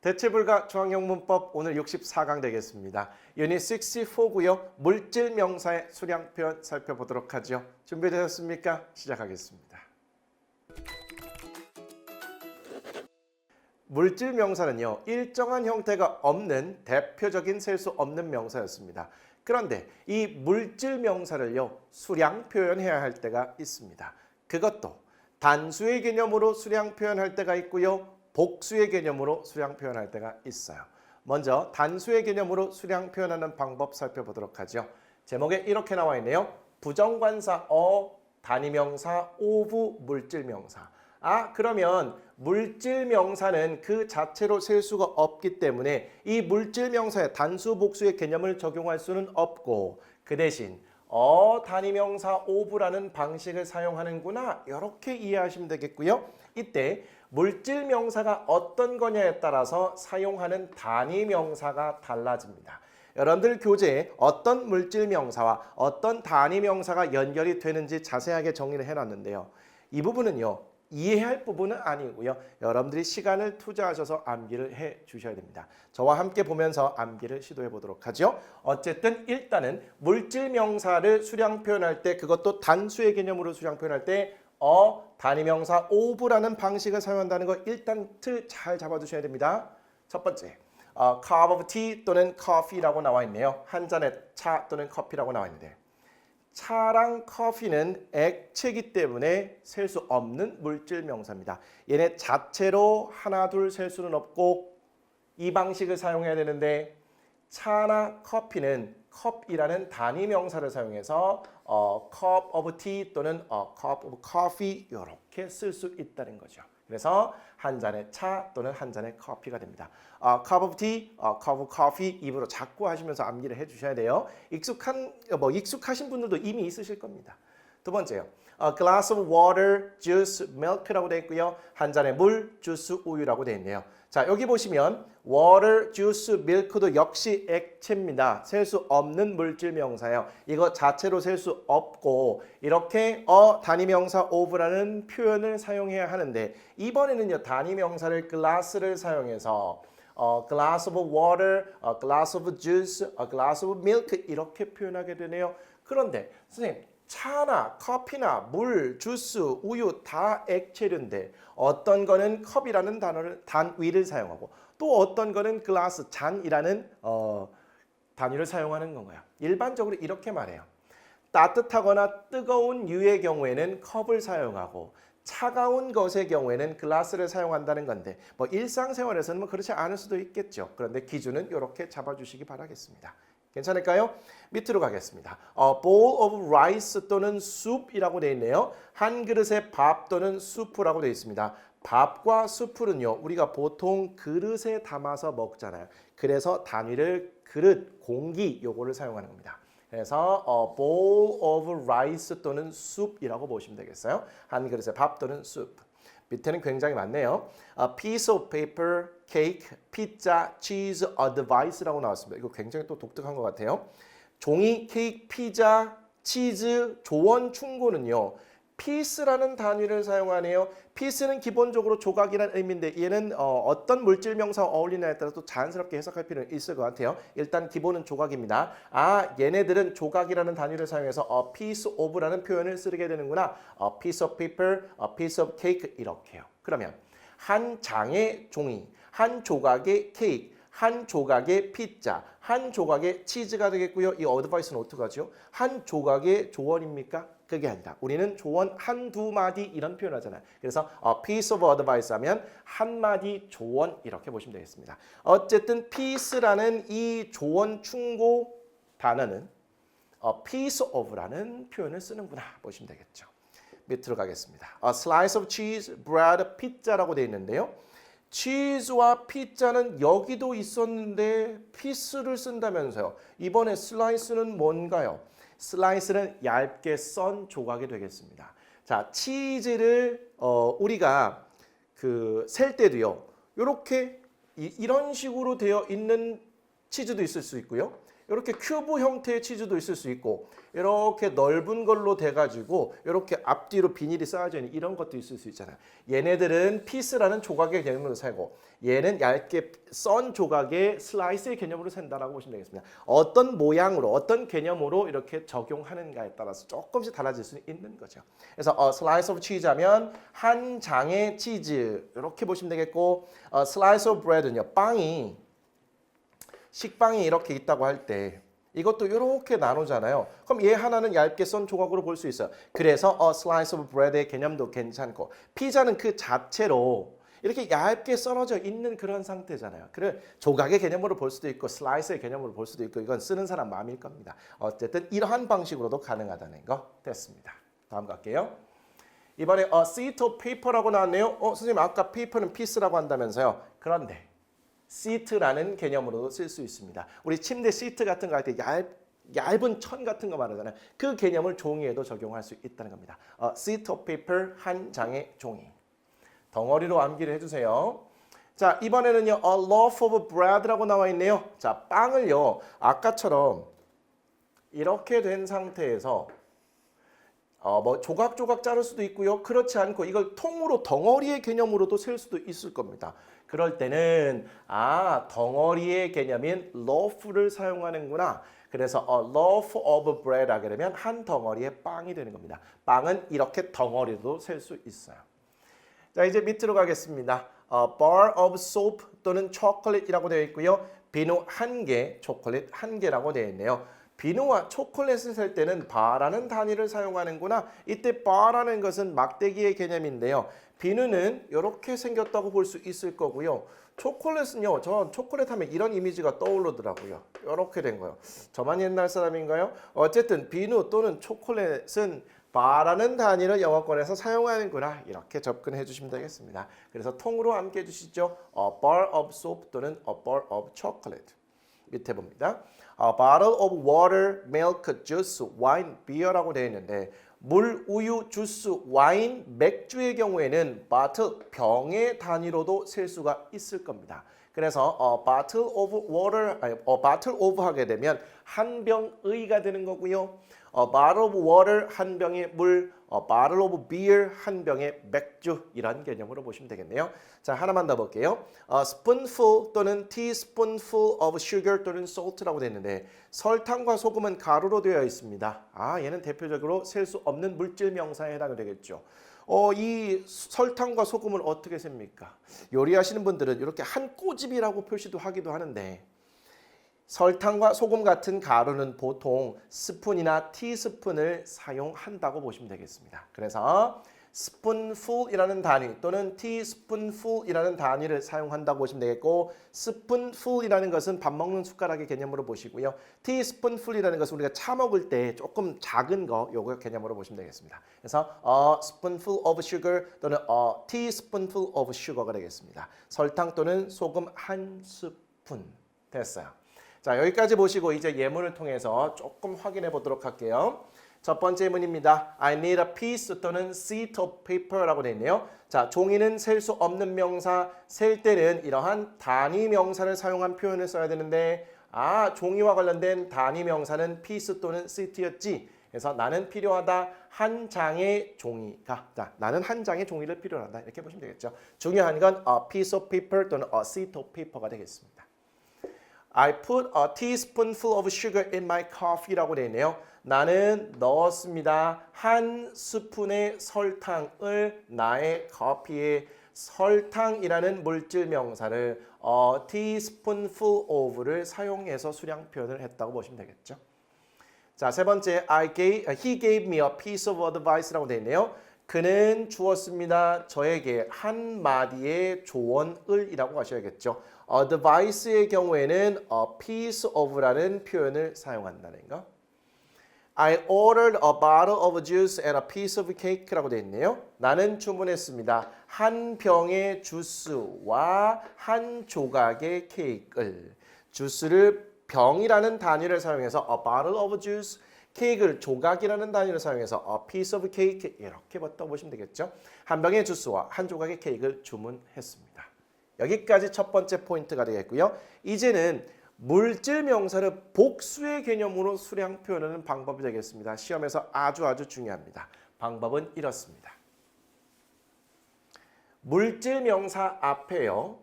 대체불가 중앙형 문법 오늘 64강 되겠습니다. 유닛 64고요. 물질 명사의 수량 표현 살펴보도록 하죠. 준비되셨습니까? 시작하겠습니다. 물질 명사는요. 일정한 형태가 없는 대표적인 셀 수 없는 명사였습니다. 그런데 이 물질 명사를요. 수량 표현해야 할 때가 있습니다. 그것도 단수의 개념으로 수량 표현할 때가 있고요. 복수의 개념으로 수량 표현할 때가 있어요. 먼저 단수의 개념으로 수량 표현하는 방법 살펴보도록 하죠. 제목에 이렇게 나와 있네요. 부정관사 단위명사 of 물질명사. 그러면 물질명사는 그 자체로 셀 수가 없기 때문에 이 물질명사의 단수 복수의 개념을 적용할 수는 없고 그 대신 단위명사 of라는 방식을 사용하는구나 이렇게 이해하시면 되겠고요. 이때 물질명사가 어떤 거냐에 따라서 사용하는 단위명사가 달라집니다. 여러분들 교재에 어떤 물질명사와 어떤 단위명사가 연결이 되는지 자세하게 정리를 해놨는데요. 이 부분은요. 이해할 부분은 아니고요. 여러분들이 시간을 투자하셔서 암기를 해 주셔야 됩니다. 저와 함께 보면서 암기를 시도해 보도록 하죠. 어쨌든 일단은 물질명사를 수량 표현할 때 그것도 단수의 개념으로 수량 표현할 때 단위명사 of라는 방식을 사용한다는 거 일단 틀 잘 잡아두셔야 됩니다. 첫 번째, cup of tea 또는 coffee라고 나와 있네요. 한 잔의 차 또는 커피라고 나와 있는데 차랑 커피는 액체이기 때문에 셀 수 없는 물질 명사입니다. 얘네 자체로 하나, 둘 셀 수는 없고 이 방식을 사용해야 되는데 차나 커피는 컵이라는 단위 명사를 사용해서 cup of tea 또는 cup of coffee 이렇게 쓸 수 있다는 거죠. 그래서 한 잔의 차 또는 한 잔의 커피가 됩니다. cup of tea, cup of coffee 입으로 자꾸 하시면서 암기를 해주셔야 돼요. 익숙하신 분들도 이미 있으실 겁니다. 두 번째요. glass of water, juice, milk라고 되어 있고요. 한 잔의 물, 주스, 우유라고 되어 있네요. 자, 여기 보시면 water, juice, milk도 역시 액체입니다. 셀 수 없는 물질 명사예요. 이거 자체로 셀 수 없고 이렇게 단위명사 of라는 표현을 사용해야 하는데 이번에는요. 단위명사를 glass를 사용해서 glass of water, glass of juice, glass of milk 이렇게 표현하게 되네요. 그런데 선생님 차나 커피나 물, 주스, 우유 다 액체류인데 어떤 거는 컵이라는 단위를 사용하고 또 어떤 거는 glass, 잔이라는 단위를 사용하는 건가요? 일반적으로 이렇게 말해요. 따뜻하거나 뜨거운 유의 경우에는 컵을 사용하고 차가운 것의 경우에는 글라스를 사용한다는 건데 일상생활에서는 그렇지 않을 수도 있겠죠. 그런데 기준은 이렇게 잡아주시기 바라겠습니다. 괜찮을까요? 밑으로 가겠습니다. bowl of rice 또는 soup이라고 되어 있네요. 한 그릇의 밥 또는 수프라고 되어 있습니다. 밥과 수프는요. 우리가 보통 그릇에 담아서 먹잖아요. 그래서 단위를 그릇, 공기 요거를 사용하는 겁니다. 그래서 bowl of rice 또는 soup이라고 보시면 되겠어요. 한 그릇의 밥 또는 soup. 밑에는 굉장히 많네요. piece of paper, cake, pizza, cheese, advice라고 나왔습니다. 이거 굉장히 또 독특한 것 같아요. 종이, 케이크, 피자, 치즈, 조언, 충고는요. piece라는 단위를 사용하네요. piece는 기본적으로 조각이라는 의미인데 얘는 어떤 물질 명사와 어울리냐에 따라 또 자연스럽게 해석할 필요는 있을 것 같아요. 일단 기본은 조각입니다. 얘네들은 조각이라는 단위를 사용해서 piece of라는 표현을 쓰게 되는구나. piece of paper, piece of cake 이렇게요. 그러면 한 장의 종이, 한 조각의 케이크, 한 조각의 피자, 한 조각의 치즈가 되겠고요. 이 어드바이스는 어떡하죠? 한 조각의 조언입니까? 그게 아니라 우리는 조언 한두 마디 이런 표현을 하잖아요. 그래서 piece of advice 하면 한 마디 조언 이렇게 보시면 되겠습니다. 어쨌든 piece라는 이 조언 충고 단어는 piece of라는 표현을 쓰는구나 보시면 되겠죠. 밑으로 가겠습니다. slice of cheese, bread, pizza라고 되어 있는데요. 치즈와 피자는 여기도 있었는데 피스를 쓴다면서요. 이번에 슬라이스는 뭔가요? 슬라이스는 얇게 썬 조각이 되겠습니다. 자, 치즈를 우리가 셀 때도요. 이렇게 이런 식으로 되어 있는 치즈도 있을 수 있고요. 이렇게 큐브 형태의 치즈도 있을 수 있고 이렇게 넓은 걸로 돼가지고 이렇게 앞뒤로 비닐이 쌓여져 있는 이런 것도 있을 수 있잖아요. 얘네들은 피스라는 조각의 개념으로 살고 얘는 얇게 썬 조각의 슬라이스의 개념으로 산다라고 보시면 되겠습니다. 어떤 모양으로 어떤 개념으로 이렇게 적용하는가에 따라서 조금씩 달라질 수 있는 거죠. 그래서 slice of cheese 하면 한 장의 치즈 이렇게 보시면 되겠고 slice of bread는요. 식빵이 이렇게 있다고 할 때 이것도 이렇게 나누잖아요. 그럼 얘 하나는 얇게 썬 조각으로 볼 수 있어요. 그래서 slice of bread의 개념도 괜찮고 피자는 그 자체로 이렇게 얇게 썰어져 있는 그런 상태잖아요. 그래 조각의 개념으로 볼 수도 있고 슬라이스의 개념으로 볼 수도 있고 이건 쓰는 사람 마음일 겁니다. 어쨌든 이러한 방식으로도 가능하다는 거 됐습니다. 다음 갈게요. 이번에 sheet of paper라고 나왔네요. 선생님 아까 paper는 piece라고 한다면서요. 그런데 시트라는 개념으로도 쓸 수 있습니다. 우리 침대 시트 같은 거 할 때 얇은 천 같은 거 말하잖아요. 그 개념을 종이에도 적용할 수 있다는 겁니다. sheet of paper 한 장의 종이. 덩어리로 암기를 해주세요. 자 이번에는요 a loaf of bread라고 나와 있네요. 자 빵을요 아까처럼 이렇게 된 상태에서 뭐 조각조각 자를 수도 있고요. 그렇지 않고 이걸 통으로 덩어리의 개념으로도 셀 수도 있을 겁니다. 그럴 때는 덩어리의 개념인 loaf를 사용하는구나. 그래서 a loaf of bread 하게 되면 한 덩어리의 빵이 되는 겁니다. 빵은 이렇게 덩어리도 셀 수 있어요. 자 이제 밑으로 가겠습니다. bar of soap 또는 chocolate이라고 되어 있고요. 비누 1개, 초콜릿 1개라고 되어 있네요. 비누와 초콜릿을 셀 때는 bar라는 단위를 사용하는구나. 이때 bar라는 것은 막대기의 개념인데요. 비누는 이렇게 생겼다고 볼 수 있을 거고요. 초콜릿은요. 전 초콜릿 하면 이런 이미지가 떠오르더라고요. 이렇게 된 거요. 저만 옛날 사람인가요? 어쨌든 비누 또는 초콜릿은 bar라는 단위를 영어권에서 사용하는구나. 이렇게 접근해 주시면 되겠습니다. 그래서 통으로 함께 해주시죠. A bar of soap 또는 a bar of chocolate. 밑에 봅니다. A bottle of water, milk, juice, wine, beer라고 되어 있는데 물, 우유, 주스, 와인, 맥주의 경우에는 bottle, 병의 단위로도 셀 수가 있을 겁니다. 그래서 bottle of water, bottle of 하게 되면 한 병의가 되는 거고요. bottle of water, 한 병의 물, bottle of beer, 한 병의 맥주 이런 개념으로 보시면 되겠네요. 자 하나만 더 볼게요. spoonful 또는 teaspoonful of sugar 또는 salt라고 되어 있는데 설탕과 소금은 가루로 되어 있습니다. 얘는 대표적으로 셀 수 없는 물질 명사에 해당이 되겠죠. 이 설탕과 소금을 어떻게 셉니까? 요리하시는 분들은 이렇게 한 꼬집이라고 표시도 하기도 하는데 설탕과 소금 같은 가루는 보통 스푼이나 티스푼을 사용한다고 보시면 되겠습니다. 그래서 spoonful이라는 단위 또는 teaspoonful이라는 단위를 사용한다고 보시면 되겠고 spoonful이라는 것은 밥 먹는 숟가락의 개념으로 보시고요. teaspoonful이라는 것은 우리가 차 먹을 때 조금 작은 거 요거 개념으로 보시면 되겠습니다. 그래서 a spoonful of sugar 또는 a teaspoonful of sugar가 되겠습니다. 설탕 또는 소금 한 스푼 됐어요. 자 여기까지 보시고 이제 예문을 통해서 조금 확인해 보도록 할게요. 첫 번째 예문입니다. I need a piece 또는 sheet of paper라고 되어 있네요. 자 종이는 셀 수 없는 명사, 셀 때는 이러한 단위 명사를 사용한 표현을 써야 되는데 종이와 관련된 단위 명사는 piece 또는 sheet였지. 그래서 나는 필요하다 한 장의 종이가 나는 한 장의 종이를 필요로 한다 이렇게 보시면 되겠죠. 중요한 건 a piece of paper 또는 a sheet of paper가 되겠습니다. I put a teaspoonful of sugar in my coffee라고 되어 있네요. 나는 넣었습니다. 한 스푼의 설탕을 나의 커피에 설탕이라는 물질 명사를 a teaspoonful of를 사용해서 수량 표현을 했다고 보시면 되겠죠. 자, 세 번째 he gave me a piece of advice라고 되어 있네요. 그는 주었습니다. 저에게 한 마디의 조언을이라고 하셔야겠죠. advice의 경우에는 a piece of라는 표현을 사용한다는 거. I ordered a bottle of juice and a piece of cake라고 되어 있네요. 나는 주문했습니다. 한 병의 주스와 한 조각의 케이크를. 주스를 병이라는 단위를 사용해서 a bottle of juice, 케이크를 조각이라는 단위를 사용해서 a piece of cake 이렇게 보시면 되겠죠. 한 병의 주스와 한 조각의 케이크를 주문했습니다. 여기까지 첫 번째 포인트가 되겠고요. 이제는 물질 명사를 복수의 개념으로 수량 표현하는 방법이 되겠습니다. 시험에서 아주 중요합니다. 방법은 이렇습니다. 물질 명사 앞에요.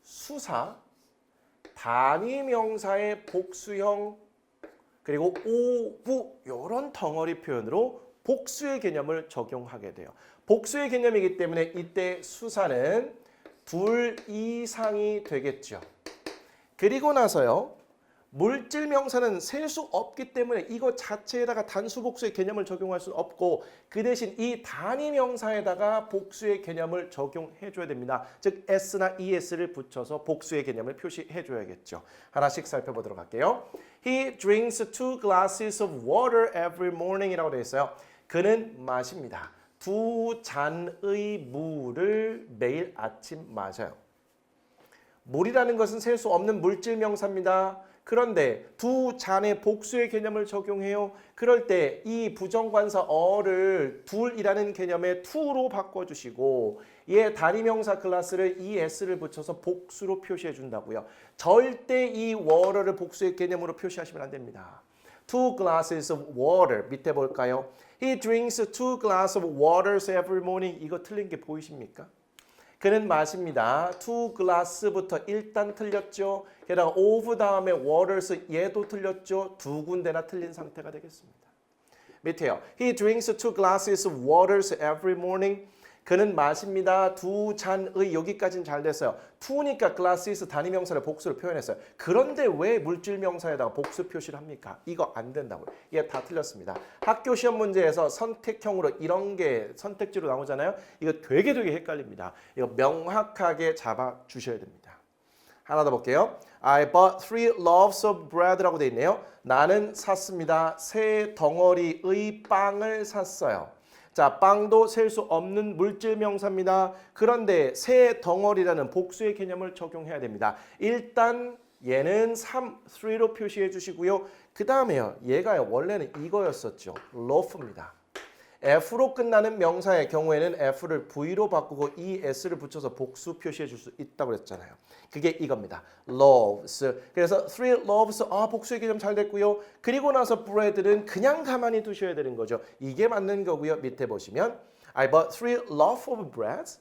수사, 단위 명사의 복수형, 그리고 오부 이런 덩어리 표현으로 복수의 개념을 적용하게 돼요. 복수의 개념이기 때문에 이때 수사는 둘 이상이 되겠죠. 그리고 나서요. 물질 명사는 셀 수 없기 때문에 이거 자체에다가 단수 복수의 개념을 적용할 수 없고 그 대신 이 단위 명사에다가 복수의 개념을 적용해 줘야 됩니다. 즉 s나 es를 붙여서 복수의 개념을 표시해 줘야겠죠. 하나씩 살펴보도록 할게요. He drinks 2 glasses of water every morning 이라고 되어 있어요. 그는 마십니다. 2잔의 물을 매일 아침 마셔요. 물이라는 것은 셀 수 없는 물질 명사입니다. 그런데 2잔의 복수의 개념을 적용해요. 그럴 때 이 부정관사 어를 둘이라는 개념의 to로 바꿔주시고 얘 단위명사 클래스를 es를 붙여서 복수로 표시해 준다고요. 절대 이 water를 복수의 개념으로 표시하시면 안 됩니다. 2 glasses of water 밑에 볼까요? He drinks 2 glasses of water every morning. 이거 틀린 게 보이십니까? 그는 마십니다. 2 glass부터 일단 틀렸죠. 게다가 of 다음에 waters 얘도 틀렸죠. 두 군데나 틀린 상태가 되겠습니다. 밑에요. He drinks 2 glasses of waters every morning. 그는 마십니다. 2잔의 여기까지는 잘 됐어요. 2니까 glasses 단위명사를 복수로 표현했어요. 그런데 왜 물질명사에다가 복수 표시를 합니까? 이거 안 된다고요. 이게 다 틀렸습니다. 학교 시험 문제에서 선택형으로 이런 게 선택지로 나오잖아요. 이거 되게 헷갈립니다. 이거 명확하게 잡아주셔야 됩니다. 하나 더 볼게요. I bought 3 loaves of bread라고 돼 있네요. 나는 샀습니다. 3 덩어리의 빵을 샀어요. 자, 빵도 셀 수 없는 물질 명사입니다. 그런데 세 덩어리라는 복수의 개념을 적용해야 됩니다. 일단 얘는 3로 표시해 주시고요. 그 다음에요. 얘가요. 원래는 이거였었죠. loaf입니다. F로 끝나는 명사의 경우에는 F를 V로 바꾸고 ES를 붙여서 복수 표시해 줄 수 있다고 그랬잖아요. 그게 이겁니다. loaves. 그래서 3 loaves. 복수의 개념 잘 됐고요. 그리고 나서 bread는 그냥 가만히 두셔야 되는 거죠. 이게 맞는 거고요. 밑에 보시면 I bought 3 loaves of bread.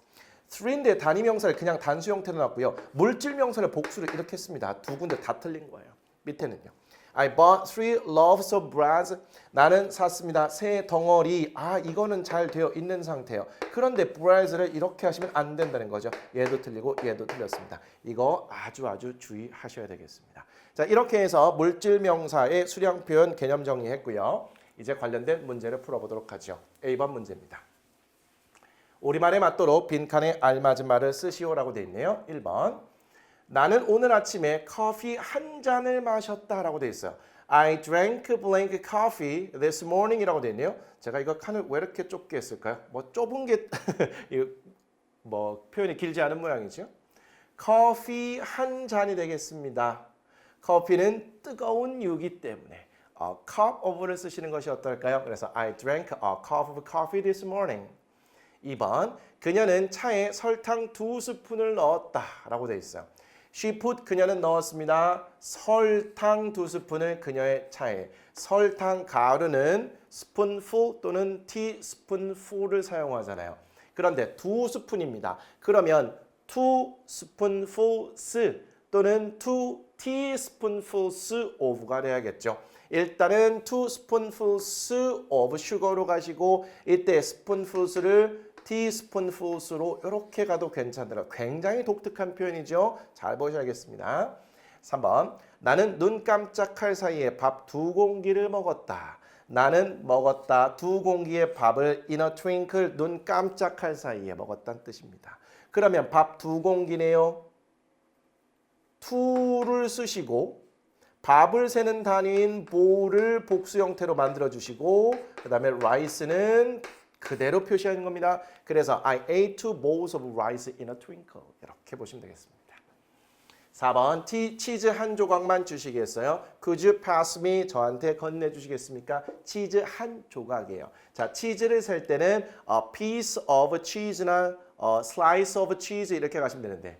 3인데 단위 명사를 그냥 단수 형태로 놨고요. 물질 명사를 복수를 이렇게 했습니다. 두 군데 다 틀린 거예요. 밑에는요. I bought 3 loaves of bread. 나는 샀습니다. 세 덩어리. 이거는 잘 되어 있는 상태예요. 그런데 bread를 이렇게 하시면 안 된다는 거죠. 얘도 틀리고 얘도 틀렸습니다. 이거 아주 주의하셔야 되겠습니다. 자, 이렇게 해서 물질 명사의 수량 표현 개념 정리했고요. 이제 관련된 문제를 풀어보도록 하죠. A번 문제입니다. 우리말에 맞도록 빈칸에 알맞은 말을 쓰시오라고 되어 있네요. 1번. 나는 오늘 아침에 커피 한 잔을 마셨다라고 돼 있어요. I drank blank coffee this morning 이라고 돼 있네요. 제가 이거 칸을 왜 이렇게 좁게 했을까요? 뭐 좁은 게 뭐 표현이 길지 않은 모양이죠. 커피 한 잔이 되겠습니다. 커피는 뜨거운 유기 때문에 a cup of를 쓰시는 것이 어떨까요? 그래서 I drank a cup of coffee this morning. 2번. 그녀는 차에 설탕 2스푼을 넣었다라고 돼 있어요. She put 그녀는 넣었습니다. 설탕 2스푼을 그녀의 차에. 설탕 가루는 spoonful 또는 teaspoonful을 사용하잖아요. 그런데 2스푼입니다. 그러면 2 spoonfuls 또는 2 teaspoonfuls of가 돼야겠죠. 일단은 2 spoonfuls of sugar로 가시고 이때 spoonfuls를 teaspoonfuls로 이렇게 가도 괜찮더라고요. 굉장히 독특한 표현이죠. 잘 보셔야겠습니다. 3번. 나는 눈 깜짝할 사이에 밥 2공기를 먹었다. 나는 먹었다. 2공기의 밥을 in a twinkle 눈 깜짝할 사이에 먹었다는 뜻입니다. 그러면 밥 2공기네요. 2를 쓰시고 밥을 세는 단위인 bowl을 복수 형태로 만들어 주시고 그 다음에 rice는 그대로 표시하는 겁니다. 그래서 I ate 2 bowls of rice in a twinkle. 이렇게 보시면 되겠습니다. 4번. 치즈 한 조각만 주시겠어요? Could you pass me? 저한테 건네주시겠습니까? 치즈 한 조각이에요. 자, 치즈를 셀 때는 a piece of cheese나 a slice of cheese 이렇게 가시면 되는데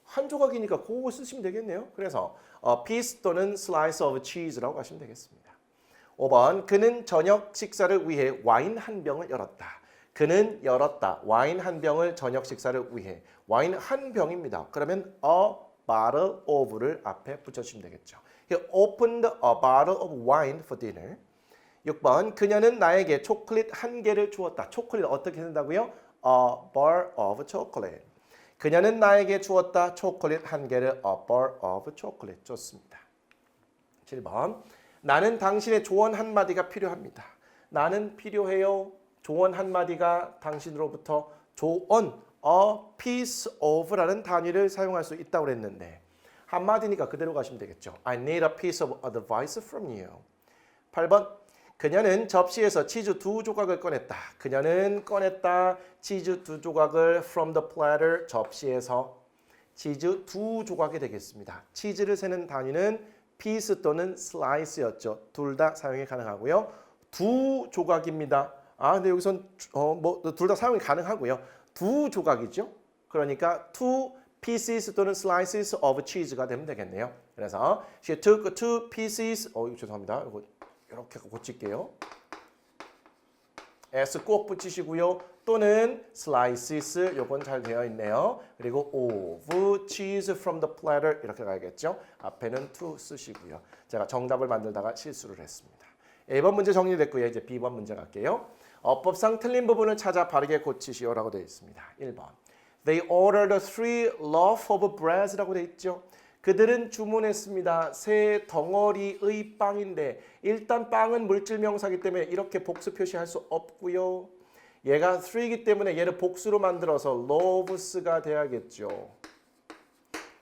한 조각이니까 그거 쓰시면 되겠네요. 그래서 piece 또는 slice of cheese라고 하시면 되겠습니다. 5번 그는 저녁 식사를 위해 와인 한 병을 열었다. 그는 열었다. 와인 한 병을 저녁 식사를 위해. 와인 한 병입니다. 그러면 a bottle of를 앞에 붙여주시면 되겠죠. He opened a bottle of wine for dinner. 6번 그녀는 나에게 초콜릿 한 개를 주었다. 초콜릿 어떻게 쓴다고요? A bar of chocolate. 그녀는 나에게 주었다. 초콜릿 한 개를 a bar of chocolate. 좋습니다. 7번 나는 당신의 조언 한마디가 필요합니다. 나는 필요해요. 조언 한마디가 당신으로부터 조언, a piece of라는 단위를 사용할 수 있다고 그랬는데 한마디니까 그대로 가시면 되겠죠. I need a piece of advice from you. 8번 그녀는 접시에서 치즈 2조각을 꺼냈다. 그녀는 꺼냈다. 치즈 2조각을 from the platter 접시에서 치즈 2조각이 되겠습니다. 치즈를 세는 단위는 piece 또는 slice였죠. 둘 다 사용이 가능하고요. 2조각입니다. 근데 여기선 둘 다 사용이 가능하고요. 2조각이죠. 그러니까 2 pieces 또는 slices of cheese가 되면 되겠네요. 그래서 she took 2 pieces. 죄송합니다. 이거 이렇게 고칠게요. s 꼭 붙이시고요. 또는 slices 요건 잘 되어 있네요. 그리고 of cheese from the platter 이렇게 가야겠죠. 앞에는 to 쓰시고요. 제가 정답을 만들다가 실수를 했습니다. A번 문제 정리됐고요. 이제 B번 문제 갈게요. 어법상 틀린 부분을 찾아 바르게 고치시오라고 되어 있습니다. 1번. They ordered 3 loaf of bread라고 되어 있죠. 그들은 주문했습니다. 세 덩어리의 빵인데 일단 빵은 물질 명사이기 때문에 이렇게 복수 표시할 수 없고요. 얘가 3이기 때문에 얘를 복수로 만들어서 loaves가 돼야겠죠.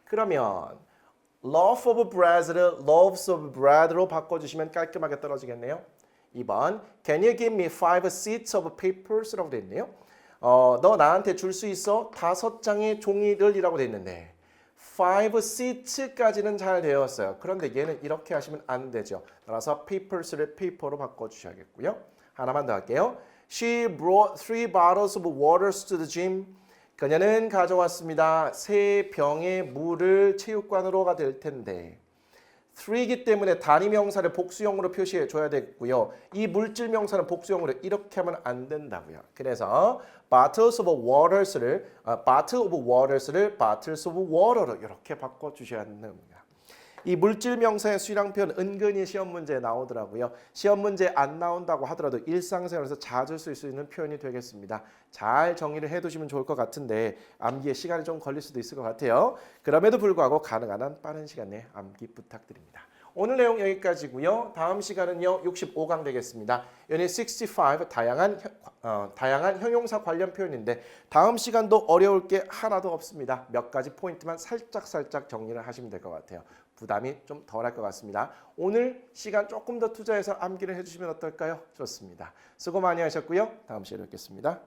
그러면 loaf of bread를 loaves of bread로 바꿔주시면 깔끔하게 떨어지겠네요. 2번 Can you give me 5 sheets of papers라고 되어 있네요. 너 나한테 줄 수 있어? 5장의 종이를 이라고 되어 있는데 5 sheets까지는 잘 되었어요. 그런데 얘는 이렇게 하시면 안 되죠. 따라서 papers를 paper로 바꿔주셔야겠고요. 하나만 더 할게요. She brought 3 bottles of water to the gym. 그녀는 가져왔습니다. 3병의 물을 체육관으로가 될 텐데 3이기 때문에 단위 명사를 복수형으로 표시해 줘야 되겠고요. 이 물질 명사는 복수형으로 이렇게 하면 안 된다고요. 그래서 bottles of waters를 bottles of water로 이렇게 바꿔 주셔야 됩니다. 이 물질 명사의 수량 표현 은근히 시험 문제에 나오더라고요. 시험 문제 안 나온다고 하더라도 일상생활에서 자주 쓸 수 있는 표현이 되겠습니다. 잘 정리를 해두시면 좋을 것 같은데 암기에 시간이 좀 걸릴 수도 있을 것 같아요. 그럼에도 불구하고 가능한 한 빠른 시간 내에 암기 부탁드립니다. 오늘 내용 여기까지고요. 다음 시간은요 65강 되겠습니다. Unit 65 다양한 형용사 관련 표현인데 다음 시간도 어려울 게 하나도 없습니다. 몇 가지 포인트만 살짝 정리를 하시면 될 것 같아요. 부담이 좀 덜할 것 같습니다. 오늘 시간 조금 더 투자해서 암기를 해주시면 어떨까요? 좋습니다. 수고 많이 하셨고요. 다음 시간에 뵙겠습니다.